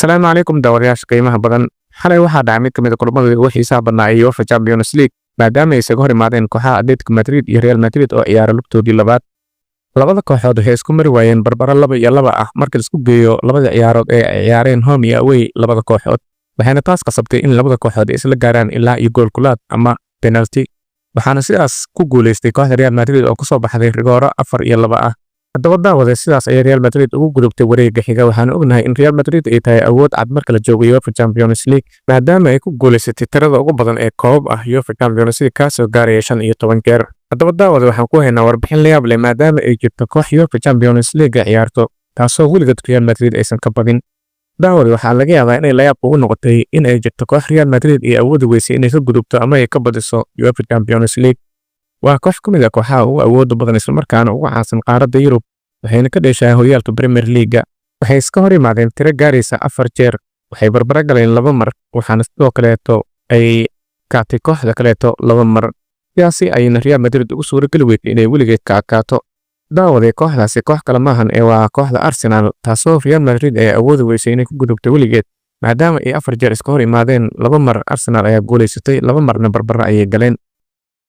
Asalaamu calaykum daawadayaasha qiimaha badan. Xalay waxaa dhacay mid ka mid ah kulamada ugu xiisaha badnaa ee UEFA Champions League maadaama ay isaga hor imaadeen kooxaha Atletico Madrid iyo Real Madrid oo ciyaara lugtoodii labaad. Labada kooxood waxay isku mari waayeen barbaro 2-2 ah marka la isku geeyo labada ciyaarood ee ay ciyaareen home iyo away labada kooxood. Waxayna taas qasabtay in labada kooxood ay isla gaaraan ilaa iyo gool kulaad ama penalty. Waxaana sidaas ku guuleystay kooxda Real Madrid oo kusoo baxday rigooro 4-2 ah. Haddaba daawade sidaas ay Real Madrid ugu gudubtay wareegga xiga waxaan ognahay in Real Madrid ay tahay awood cad marka la joogo UEFA Champions League maadaama ay ku guuleysatay tirada ugu badan ee koob ah UEFA Champions League kaasoo gaaraya 15 jeer. Haddaba daawade waxaan ku haynaa warbixin la yaab leh maadaama ay jirto koox UEFA Champions League ciyaarto taasoo weligeed Real Madrid aysan ka badin. daawade waxaa laga yaabaa inay la yaab ugu noqotay in ay jirto koox Real Madrid iyo awood weysay inay ka gudubto ama ay ka badiso UEFA Champions League. Waa koox ka mid ah kooxaha ugu awoodda badan isla markaana ugu caansan qaaradda Yurub waxayna ka dhashay horyaalka Premier League. Waxay iska hor yimaadeen tiro gaaraysa 4 jeer. Waxay barbaro galeen 2 mar waxaana sidoo kaleeto ay kaatay kooxda kaleeto 2 mar. Sidaasi ayayna Real Madrid ugu suuragali weysay inay weligeed ka adkaato. daawade kooxdaasi koox kale maahan ee waa kooxda Arsenal taasoo Real Madrid ay awood weysay inay ku gudubto weligeed maadaama ay 4 jeer iska hor yimaadeen 2 mar Arsenal ayaa guuleysatay 2 marna barbaro ayay galeen.